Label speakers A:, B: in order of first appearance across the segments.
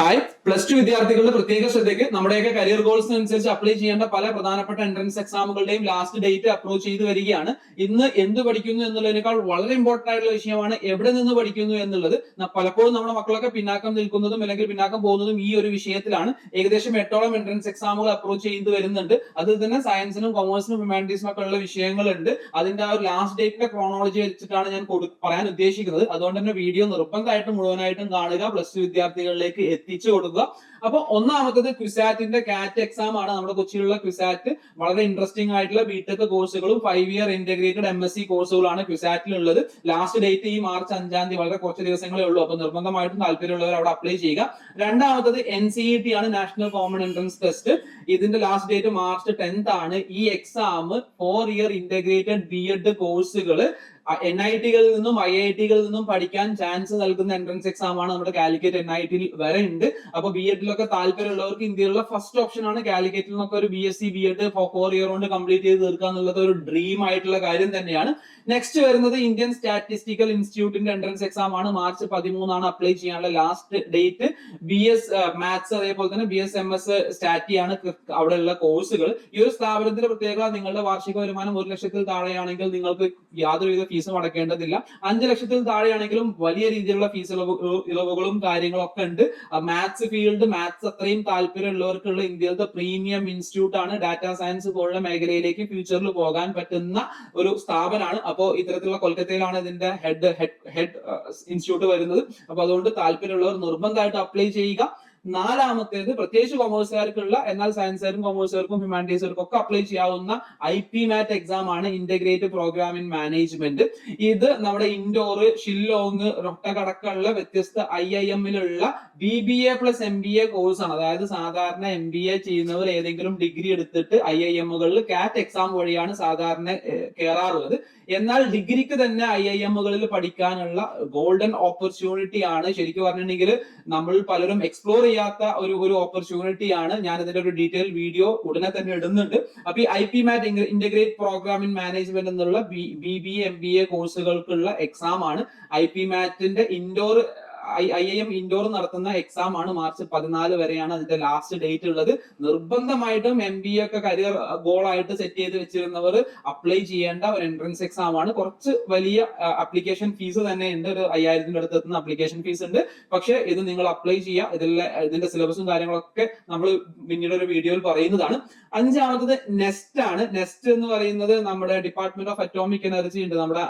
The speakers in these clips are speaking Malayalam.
A: ഹായ്, പ്ലസ് ടു വിദ്യാർത്ഥികളുടെ പ്രത്യേക ശ്രദ്ധയ്ക്ക് നമ്മുടെയൊക്കെ കരിയർ ഗോൾസിനനുസരിച്ച് അപ്ലൈ ചെയ്യേണ്ട പല പ്രധാനപ്പെട്ട എൻട്രൻസ് എക്സാമുകളുടെയും ലാസ്റ്റ് ഡേറ്റ് അപ്രോച്ച് ചെയ്ത് വരികയാണ്. ഇന്ന് എന്ത് പഠിക്കുന്നു എന്നുള്ളതിനേക്കാൾ വളരെ ഇമ്പോർട്ടന്റ് ആയിട്ടുള്ള വിഷയമാണ് എവിടെ നിന്ന് പഠിക്കുന്നു എന്നുള്ളത്. പലപ്പോഴും നമ്മുടെ മക്കളൊക്കെ പിന്നാക്കം നിൽക്കുന്നതും അല്ലെങ്കിൽ പിന്നാക്കം പോകുന്നതും ഈ ഒരു വിഷയത്തിലാണ്. ഏകദേശം 8ഓളം എൻട്രൻസ് എക്സാമുകൾ അപ്രോച്ച് ചെയ്ത് വരുന്നുണ്ട്. അതിൽ തന്നെ സയൻസിനും കൊമേഴ്സിനും ഹ്യൂമാനിറ്റീസിനും ഒക്കെ ഉള്ള വിഷയങ്ങളുണ്ട്. അതിന്റെ ആ ഒരു ലാസ്റ്റ് ഡേറ്റിന്റെ ക്രോണോളജി വെച്ചിട്ടാണ് ഞാൻ പറയാൻ ഉദ്ദേശിക്കുന്നത്. അതുകൊണ്ട് തന്നെ വീഡിയോ നിർബന്ധമായിട്ടും മുഴുവനായിട്ടും കാണുക, പ്ലസ് ടു വിദ്യാർത്ഥികളിലേക്ക് എത്തിച്ചു കൊടുക്കുക. അപ്പൊ ഒന്നാമത്തത് ക്വിസാറ്റിന്റെ കാറ്റ് എക്സാം ആണ്. നമ്മുടെ കൊച്ചിയിലുള്ള ക്വിസാറ്റ് വളരെ ഇൻട്രസ്റ്റിംഗ് ആയിട്ടുള്ള ബിടെക് കോഴ്സുകളും 5 ഇയർ ഇന്റഗ്രേറ്റഡ് MSc കോഴ്സുകളാണ് ക്വിസാറ്റിലുള്ളത്. ലാസ്റ്റ് ഡേറ്റ് ഈ മാർച്ച് 5-ാം തീയതി, വളരെ കുറച്ച് ദിവസങ്ങളേ ഉള്ളൂ. അപ്പൊ നിർബന്ധമായിട്ടും താല്പര്യമുള്ളവർ അവിടെ അപ്ലൈ ചെയ്യുക. രണ്ടാമത്തത് NCET ആണ്, നാഷണൽ കോമൺ എൻട്രൻസ് ടെസ്റ്റ്. ഇതിന്റെ ലാസ്റ്റ് ഡേറ്റ് മാർച്ച് 10th ആണ്. ഈ എക്സാം 4 ഇയർ ഇന്റഗ്രേറ്റഡ് BEd കോഴ്സുകൾ NIT-കളിൽ നിന്നും IIT-കളിൽ നിന്നും പഠിക്കാൻ ചാൻസ് നൽകുന്ന എൻട്രൻസ് എക്സാം ആണ്. നമ്മുടെ കാലിക്കറ്റ് NIT-ൽ വരെ ഉണ്ട്. അപ്പൊ BEd-ലൊക്കെ താല്പര്യമുള്ളവർക്ക് ഇന്ത്യയിലുള്ള ഫസ്റ്റ് ഓപ്ഷൻ ആണ്. കാലിക്കറ്റിൽ നിന്നൊക്കെ ഒരു BSc BEd 4 ഇയർ കൊണ്ട് കംപ്ലീറ്റ് ചെയ്ത് തീർക്കുക എന്നുള്ളത് ഒരു ഡ്രീം ആയിട്ടുള്ള കാര്യം തന്നെയാണ്. നെക്സ്റ്റ് വരുന്നത് ഇന്ത്യൻ സ്റ്റാറ്റിസ്റ്റിക്കൽ ഇൻസ്റ്റിറ്റ്യൂട്ടിന്റെ എൻട്രൻസ് എക്സാം ആണ്. മാർച്ച് 13 ആണ് അപ്ലൈ ചെയ്യാനുള്ള ലാസ്റ്റ് ഡേറ്റ്. BS മാത്സ് അതേപോലെ തന്നെ BS MS സ്റ്റാറ്റി ആണ് അവിടെയുള്ള കോഴ്സുകൾ. ഈ ഒരു സ്ഥാപനത്തിന്റെ പ്രത്യേകത, നിങ്ങളുടെ വാർഷിക വരുമാനം 1 ലക്ഷത്തിൽ താഴെയാണെങ്കിൽ നിങ്ങൾക്ക് യാതൊരുവിധ ഫീസും അടക്കേണ്ടതില്ല. 5 ലക്ഷത്തിൽ താഴെയാണെങ്കിലും വലിയ രീതിയിലുള്ള ഫീസ് ഇളവുകളും കാര്യങ്ങളൊക്കെ ഉണ്ട്. മാത്സ് ഫീൽഡ്, മാത്സ് അത്രയും താല്പര്യമുള്ളവർക്കുള്ള ഇന്ത്യയിലത്തെ പ്രീമിയം ഇൻസ്റ്റിറ്റ്യൂട്ട് ആണ്. ഡാറ്റാ സയൻസ് പോലുള്ള മേഖലയിലേക്ക് ഫ്യൂച്ചറിൽ പോകാൻ പറ്റുന്ന ഒരു സ്ഥാപനമാണ്. അപ്പോ ഇത്തരത്തിലുള്ള കൊൽക്കത്തയിലാണ് ഇതിന്റെ ഹെഡ് ഇൻസ്റ്റിറ്റ്യൂട്ട് വരുന്നത്. അപ്പൊ അതുകൊണ്ട് താല്പര്യമുള്ളവർ നിർബന്ധമായിട്ട് അപ്ലൈ ചെയ്യുക. നാലാമത്തേത് പ്രത്യേകിച്ച് കൊമേഴ്സുകാർക്കുള്ള, എന്നാൽ സയൻസുകാർക്കും കൊമേഴ്സുകാർക്കും ഹ്യൂമാനിറ്റീസുകാർക്കും ഒക്കെ അപ്ലൈ ചെയ്യാവുന്ന IPMAT എക്സാം ആണ്, ഇന്റഗ്രേറ്റഡ് പ്രോഗ്രാം ഇൻ മാനേജ്മെന്റ്. ഇത് നമ്മുടെ ഇൻഡോർ, ഷില്ലോങ്, റൊട്ടക് അടക്കമുള്ള വ്യത്യസ്ത IIM-ലുള്ള BBA പ്ലസ് MBA കോഴ്സ് ആണ്. അതായത് സാധാരണ MBA ചെയ്യുന്നവർ ഏതെങ്കിലും ഡിഗ്രി എടുത്തിട്ട് IIM-കളിൽ കാറ്റ് എക്സാം വഴിയാണ് സാധാരണ കയറാറുള്ളത്. എന്നാൽ ഡിഗ്രിക്ക് തന്നെ IIM-കളിൽ പഠിക്കാനുള്ള ഗോൾഡൻ ഓപ്പർച്യൂണിറ്റി ആണ്. ശരിക്കും പറഞ്ഞിട്ടുണ്ടെങ്കിൽ നമ്മൾ പലരും എക്സ്പ്ലോർ ചെയ്യാത്ത ഒരു ഓപ്പർച്യൂണിറ്റി ആണ്. ഞാൻ ഇതിന്റെ ഒരു ഡീറ്റെയിൽ വീഡിയോ ഉടനെ തന്നെ ഇടുന്നുണ്ട്. അപ്പൊ ഈ IPMAT integrate programme in management എന്നുള്ള BBA MBA കോഴ്സുകൾക്കുള്ള എക്സാം ആണ്. IPMAT-ന്റെ ഇൻഡോർ IIM ഇൻഡോർ നടത്തുന്ന എക്സാം ആണ്. മാർച്ച് 14 വരെയാണ് അതിന്റെ ലാസ്റ്റ് ഡേറ്റ് ഉള്ളത്. നിർബന്ധമായിട്ടും MBA ഒക്കെ കരിയർ ഗോൾ ആയിട്ട് സെറ്റ് ചെയ്ത് വെച്ചിരുന്നവർ അപ്ലൈ ചെയ്യേണ്ട ഒരു എൻട്രൻസ് എക്സാം ആണ്. കുറച്ച് വലിയ അപ്ലിക്കേഷൻ ഫീസ് തന്നെ ഉണ്ട്. ഒരു 5000-ന്റെ അടുത്ത് എത്തുന്ന അപ്ലിക്കേഷൻ ഫീസ് ഉണ്ട്. പക്ഷെ ഇത് നിങ്ങൾ അപ്ലൈ ചെയ്യുക. ഇതിന്റെ സിലബസും കാര്യങ്ങളൊക്കെ നമ്മൾ പിന്നീട് ഒരു വീഡിയോയിൽ പറയുന്നതാണ്. അഞ്ചാമത്തത് നെസ്റ്റ് ആണ്. നെസ്റ്റ് എന്ന് പറയുന്നത് നമ്മുടെ ഡിപ്പാർട്ട്മെന്റ് ഓഫ് അറ്റോമിക് എനർജി ഉണ്ട്. നമ്മുടെ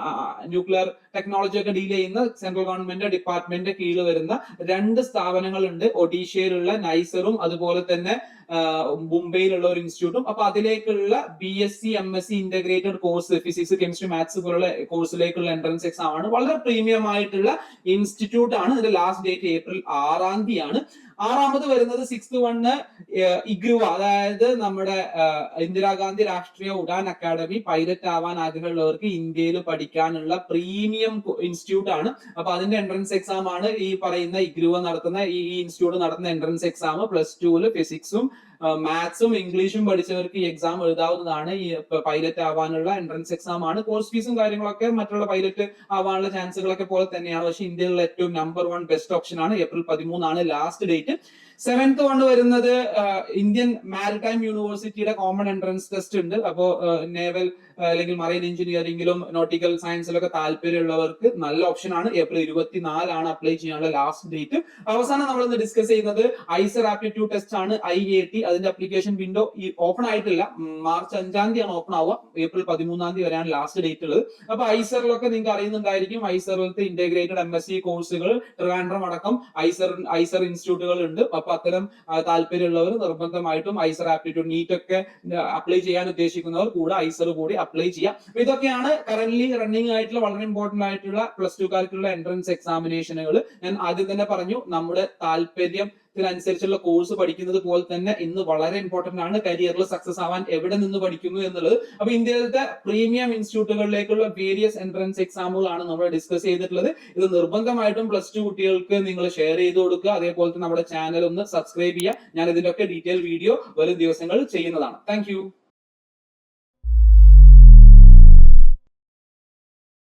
A: ന്യൂക്ലിയർ ടെക്നോളജി ഒക്കെ ഡീൽ ചെയ്യുന്ന സെൻട്രൽ ഗവൺമെന്റ് ഡിപ്പാർട്ട്മെന്റ് കീഴിൽ വരുന്ന 2 സ്ഥാപനങ്ങളുണ്ട്. ഒഡീഷയിലുള്ള നൈസറും അതുപോലെ തന്നെ മുംബൈയിലുള്ള ഒരു ഇൻസ്റ്റിറ്റ്യൂട്ടും. അപ്പൊ അതിലേക്കുള്ള BSc MSc integrated course, physics, chemistry, maths പോലുള്ള കോഴ്സിലേക്കുള്ള എൻട്രൻസ് എക്സാം ആണ്. വളരെ പ്രീമിയം ആയിട്ടുള്ള ഇൻസ്റ്റിറ്റ്യൂട്ട് ആണ്. ഇതിന്റെ ലാസ്റ്റ് ഡേറ്റ് ഏപ്രിൽ 6-ാം തീയതിയാണ്. ആറാമത് വരുന്നത് 6th വൺ ഇഗ്രുവ, അതായത് നമ്മുടെ ഇന്ദിരാഗാന്ധി രാഷ്ട്രീയ ഉഡാൻ അക്കാദമി. പൈലറ്റ് ആവാൻ ആഗ്രഹമുള്ളവർക്ക് ഇന്ത്യയിൽ പഠിക്കാനുള്ള പ്രീമിയം ഇൻസ്റ്റിറ്റ്യൂട്ട് ആണ്. അപ്പൊ അതിന്റെ എൻട്രൻസ് എക്സാം ആണ് ഈ പറയുന്ന ഇഗ്രുവ നടത്തുന്ന ഈ ഇൻസ്റ്റിറ്റ്യൂട്ട് നടത്തുന്ന എൻട്രൻസ് എക്സാം. +2-ൽ ഫിസിക്സും മാത്സും ഇംഗ്ലീഷും പഠിച്ചവർക്ക് ഈ എക്സാം എഴുതാവുന്നതാണ്. ഈ പൈലറ്റ് ആവാനുള്ള എൻട്രൻസ് എക്സാം ആണ്. കോഴ്സ് ഫീസും കാര്യങ്ങളൊക്കെ മറ്റുള്ള പൈലറ്റ് ആവാനുള്ള ചാൻസുകളൊക്കെ പോലെ തന്നെയാണ്. പക്ഷെ ഇന്ത്യയിലുള്ള ഏറ്റവും നമ്പർ 1 ബെസ്റ്റ് ഓപ്ഷൻ ആണ്. ഏപ്രിൽ 13 ആണ് ലാസ്റ്റ് ഡേറ്റ്. 7th വൺ വരുന്നത് ഇന്ത്യൻ മാരിടൈം യൂണിവേഴ്സിറ്റിയുടെ കോമൺ എൻട്രൻസ് ടെസ്റ്റ് ഉണ്ട്. അപ്പോ നേവൽ അല്ലെങ്കിൽ മറൈൻ എഞ്ചിനീയറിംഗിലും നോട്ടിക്കൽ സയൻസിലൊക്കെ താല്പര്യമുള്ളവർക്ക് നല്ല ഓപ്ഷൻ ആണ്. ഏപ്രിൽ 24 ആണ് അപ്ലൈ ചെയ്യാനുള്ള ലാസ്റ്റ് ഡേറ്റ്. അവസാനം നമ്മൾ ഇന്ന് ഡിസ്കസ് ചെയ്യുന്നത് ഐസർ ആപ്റ്റിറ്റ്യൂഡ് ടെസ്റ്റ് ആണ്, IAT. അതിന്റെ അപ്ലിക്കേഷൻ വിൻഡോ ഓപ്പൺ ആയിട്ടില്ല. മാർച്ച് 5-ാം തീയതിയാണ് ഓപ്പൺ ആവുക. ഏപ്രിൽ 13-ാം തീയതി വരെയാണ് ലാസ്റ്റ് ഡേറ്റ് ഉള്ളത്. അപ്പൊ ഐസറിലൊക്കെ നിങ്ങൾക്ക് അറിയുന്നുണ്ടായിരിക്കും. ഐസറിലത്തെ ഇന്റഗ്രേറ്റഡ് MSc കോഴ്സുകൾ ട്രിവാൻഡ്രം അടക്കം ഐസർ ഇൻസ്റ്റിറ്റ്യൂട്ടുകൾ ഉണ്ട്. അപ്പൊ അത്തരം താല്പര്യമുള്ളവർ നിർബന്ധമായിട്ടും ഐസർ ആപ്റ്റിറ്റ്യൂഡ്, നീറ്റ് ഒക്കെ അപ്ലൈ ചെയ്യാൻ ഉദ്ദേശിക്കുന്നവർ കൂടെ ഐസർ കൂടി അപ്ലൈ ചെയ്യാം. ഇതൊക്കെയാണ് കറന്റ്ലി റണ്ണിംഗ് ആയിട്ടുള്ള വളരെ ഇമ്പോർട്ടന്റ് ആയിട്ടുള്ള +2-കാർക്കുള്ള എൻട്രൻസ് എക്സാമിനേഷനുകൾ. ഞാൻ ആദ്യം തന്നെ പറഞ്ഞു, നമ്മുടെ താല്പര്യത്തിനനുസരിച്ചുള്ള കോഴ്സ് പഠിക്കുന്നത് പോലെ തന്നെ ഇന്ന് വളരെ ഇമ്പോർട്ടന്റ് ആണ് കരിയറിൽ സക്സസ് ആവാൻ എവിടെ നിന്ന് പഠിക്കുന്നു എന്നുള്ളത്. അപ്പൊ ഇന്ത്യയിലത്തെ പ്രീമിയം ഇൻസ്റ്റിറ്റ്യൂട്ടുകളിലേക്കുള്ള വേരിയസ് എൻട്രൻസ് എക്സാമുകളാണ് നമ്മൾ ഡിസ്കസ് ചെയ്തിട്ടുള്ളത്. ഇത് നിർബന്ധമായിട്ടും +2 കുട്ടികൾക്ക് നിങ്ങൾ ഷെയർ ചെയ്ത് കൊടുക്കുക. അതേപോലെ തന്നെ നമ്മുടെ ചാനൽ ഒന്ന് സബ്സ്ക്രൈബ് ചെയ്യുക. ഞാൻ ഇതിന്റെ ഒക്കെ ഡീറ്റെയിൽ വീഡിയോ വരും ദിവസങ്ങളിൽ ചെയ്യുന്നതാണ്. താങ്ക്